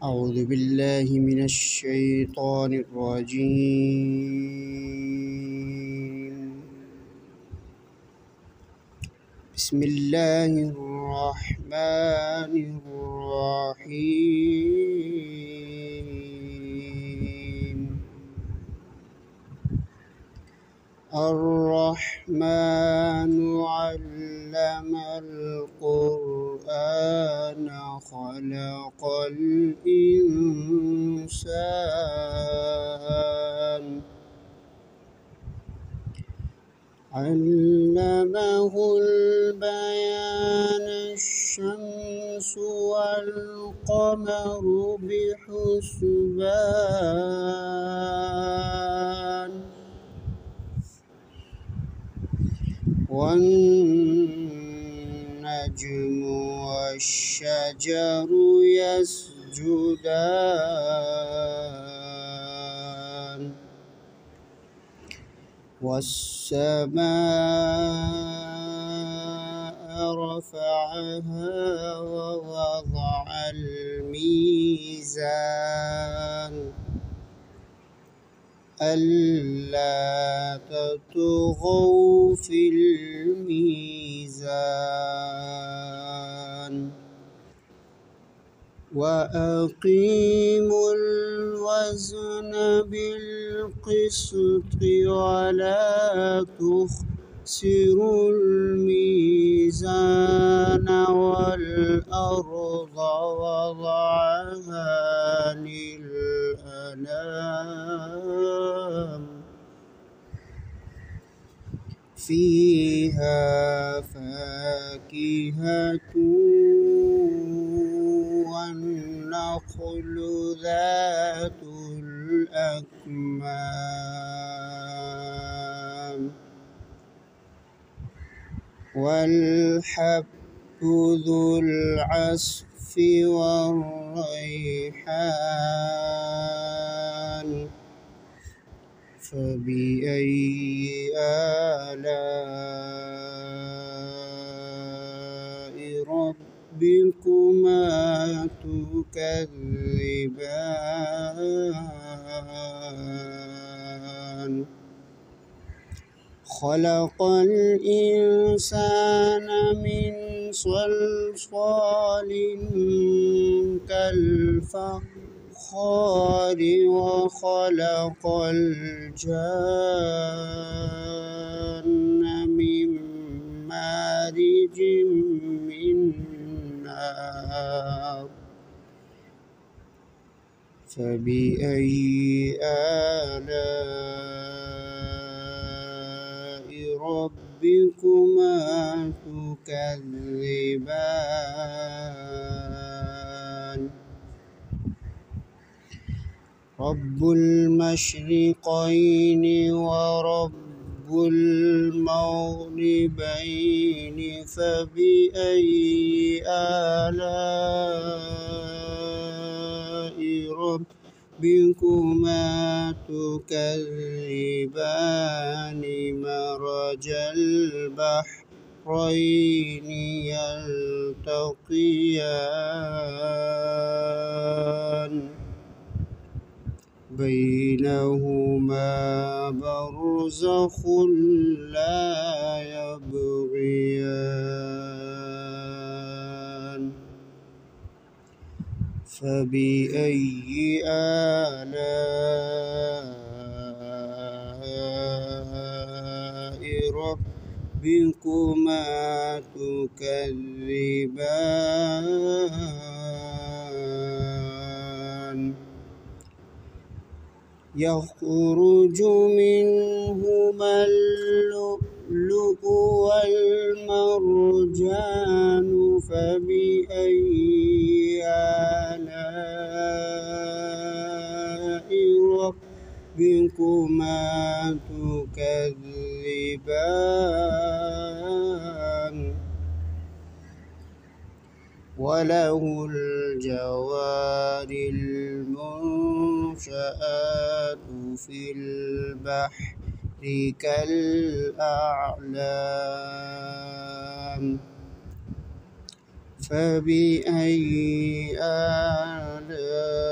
أعوذ بالله من الشيطان الرجيم. بسم الله الرحمن الرحيم. الرحمن علم القرآن خلق الإنسان علمه البيان الشمس والقمر بحسبان والنجم والشجر يسجدان والسماء رفعها ووضع الميزان ألا تطغوا في الميزان وأقيموا الوزن بالقسط ولا تخسروا الميزان والأرض وضعها للأنام فيها فاكهة والنخل ذات الأكمام والحب ذو العصف والريحان فبأي آلاء ربكما تكذبان خلق الإنسان من صلصال كالفخار وخلق الجان من مارج من نار فبأي آلاء ربكما تكذبان رب المشرقين ورب المغربين فبأي آلاء ربكما تكذبان مرج البحرين يلتقيان بينهما برزخ لا يبغيان فبأي آلاء ربكما تكذبان يخرج منهما اللؤلؤ والمرجان فبأي آلاء ربكما تكذبان وله الجوار المنشآت في البحر كالأعلام فبأي آلاء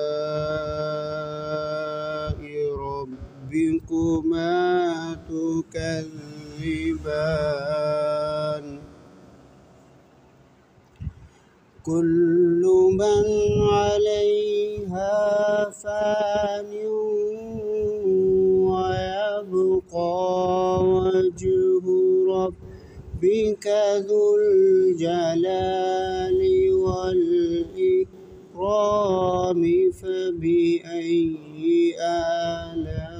تكذبان كل من عليها فان ويبقى وجه ربك ذو الجلال والإكرام فبأي آلاء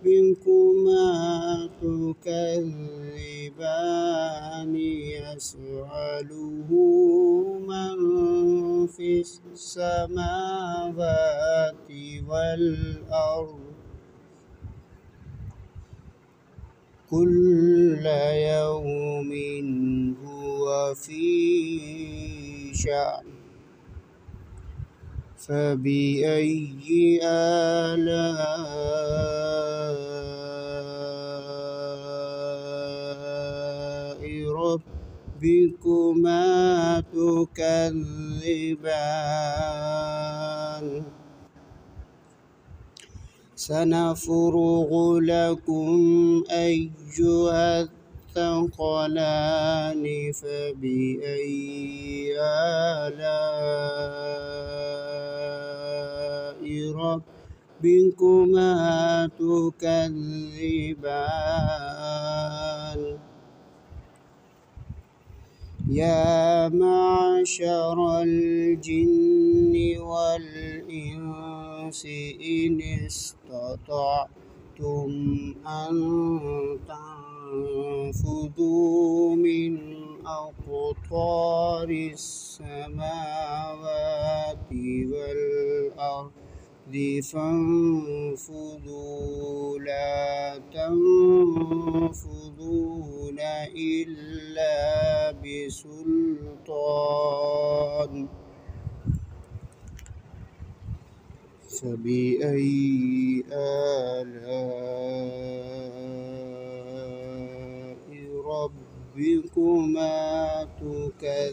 ربكما تكذبان يسأله من في السماوات والأرض كل يوم هو في شأن فبأي آلاء ربكما تكذبان سنفرغ لكم أيها الثقلان فبأي آلاء ربكما تكذبان يا معشر الجن والإنس إن استطعتم أن تنفذوا من أقطار السماوات والأرض فانفذوا لا تنفذون إلا بسلطان فبأي آلاء ربكما تكذبان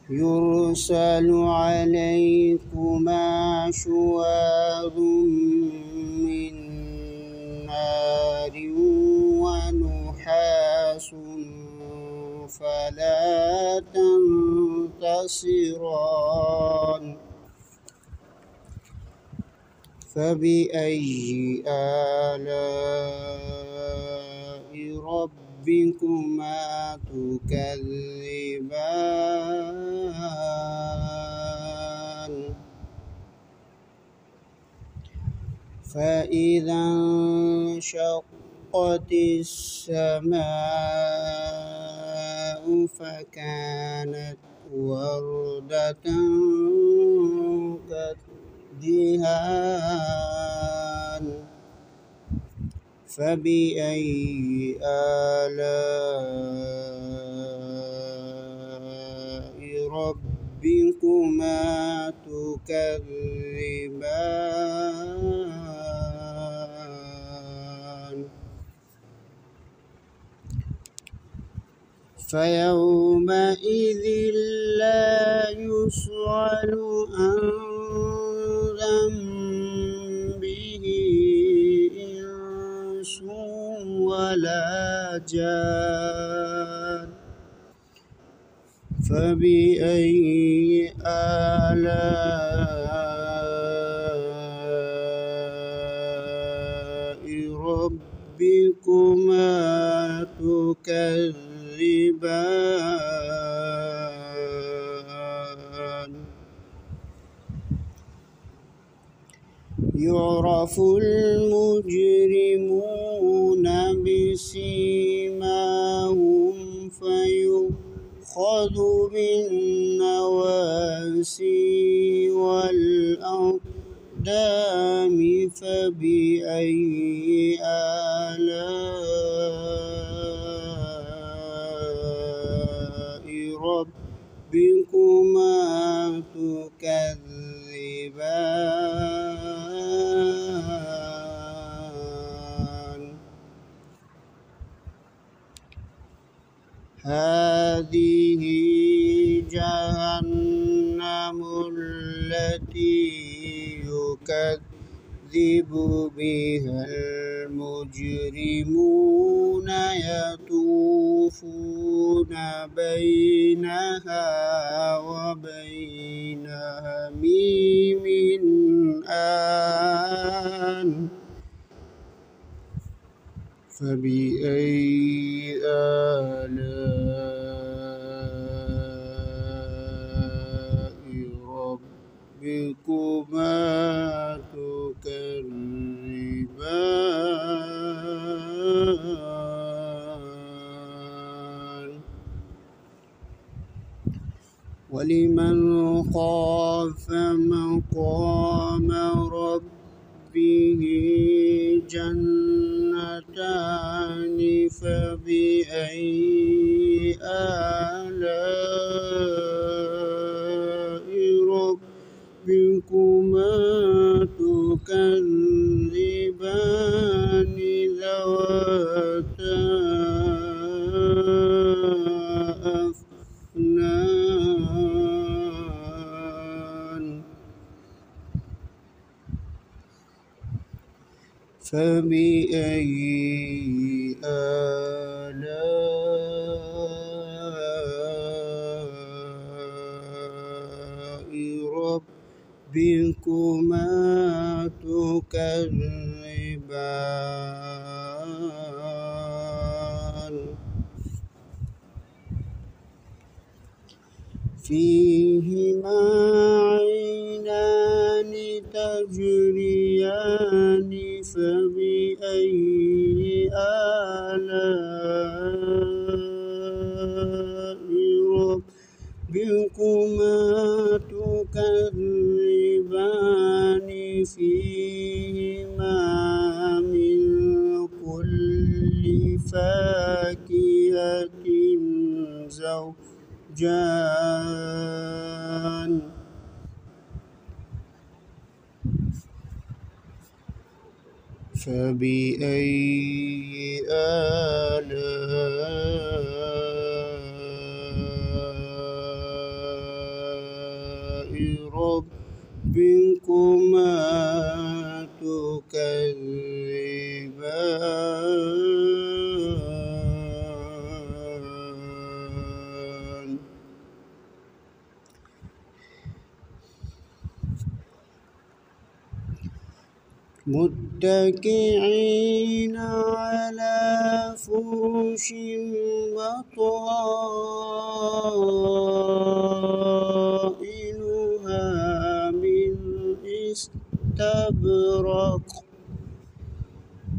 يرسل عليكما شواظ من نار ونحاس فلا تنتصران فبأي آلاء ربكما تكذبان فإذا انشقت السماء فكانت وردة كالدهان فبأي آلاء ربكما تكذبان فيومئذ لا يسأل عن ذنبه إنس ولا جان فبأي آلاء ربكما تكذبان يعرف المجرمون بسيماهم فيؤخذ بالنواسي والأقدام فبأي آلاء ربكما تكذبان هذه جهنم التي يكذب بها المجرمون يطوفون بينها وبين حميم آن فبأي آلاء ربكما تكذبان ولمن خاف مقام ربه جنتان فبأي آلاء ربكما تكذبان ذواتا أفنان فبأي آلاء ربكما تكذبان فيهما عينان تجريان فبأي آلاء ربكما تكذبان فيهما من كل فاكهة زوجان فبأي آلاء ربكما تكذبان متكئين على فرش بطائنها من استبرق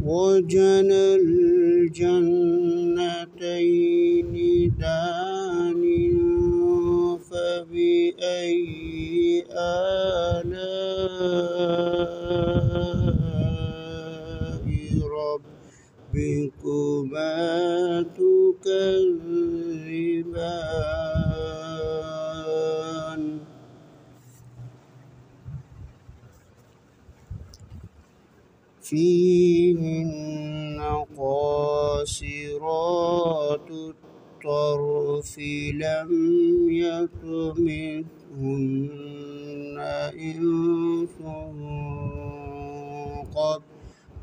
وجنى الجنتين دان فبأي آلاء ربكما تكذبان فيهن قاصرات الطرف لم يطمثهن إنس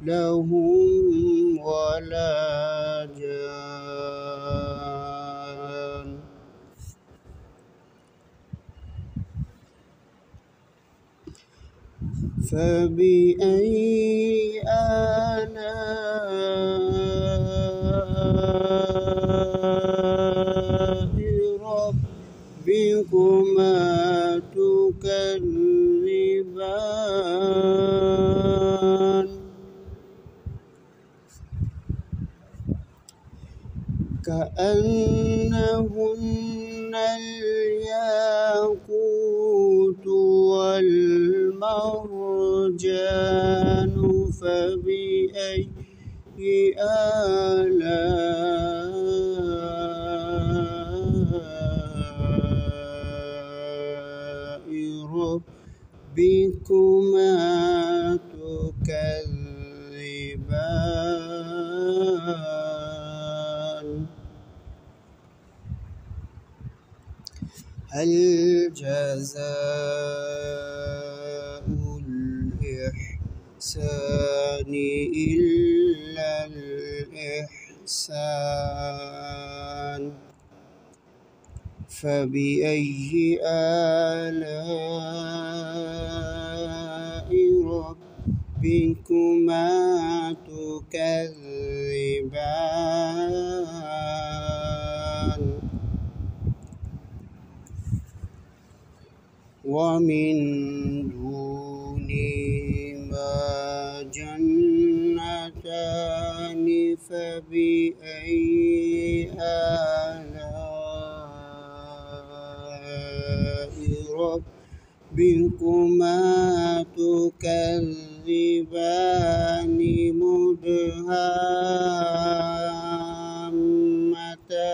قبلهم ولا جان فبأي آلاء ربكما تكذبان كأنهن الياقوت والمرجان فبأي آلاء ربكما تكذبان هل جزاء الإحسان إلا الإحسان فبأي آلاء ربكما تكذبان ومن دونهما جنتان فبأي آلاء ربكما تكذبان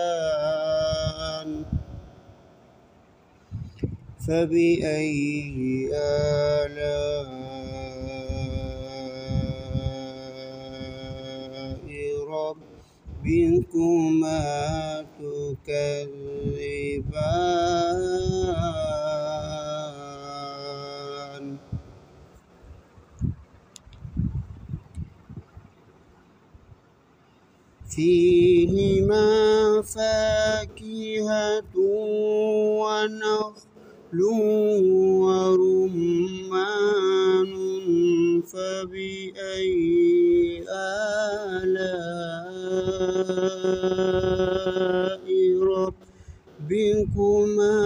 مدهامتان فبأي آلاء ربكما تكذبان فيهما فاكهة ونخل ورمان فبأي آلاء ربكما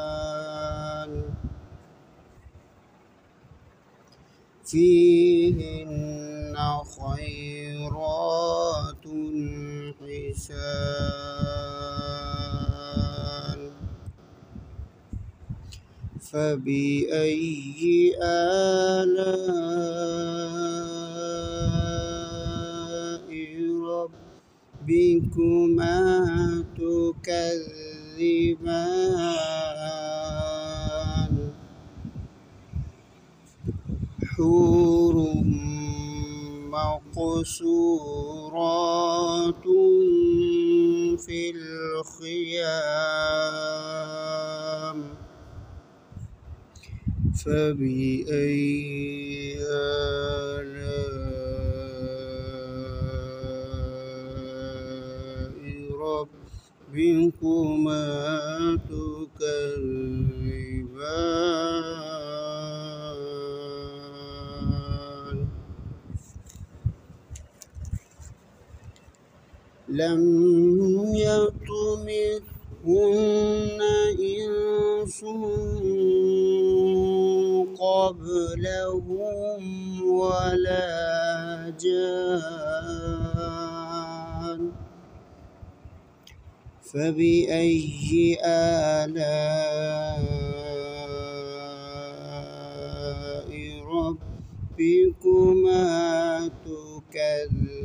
تكذبان فيهن خيرات حسان فبأي آلاء ربكما تكذبان حور مقصورات في الخيام فبأي آلاء ربكما تكذبان لم يطمثهن إنس قبلهم ولا جان فبأي آلاء ربكما تكذبان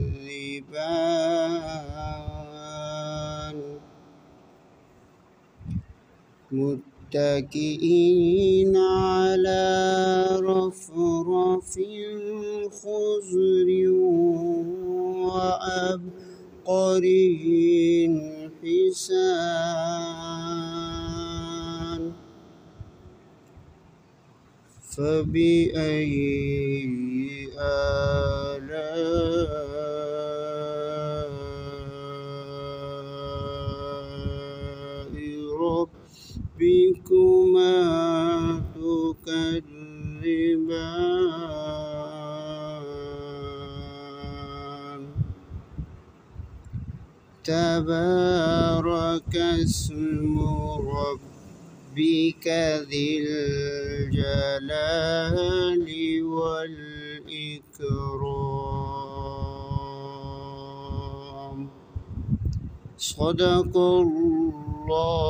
متكئين على رفرف خضر وعبقري حسان فبأي آلاء ربكما تكذبان تبارك اسم ربك ذي الجلال والإكرام صدق الله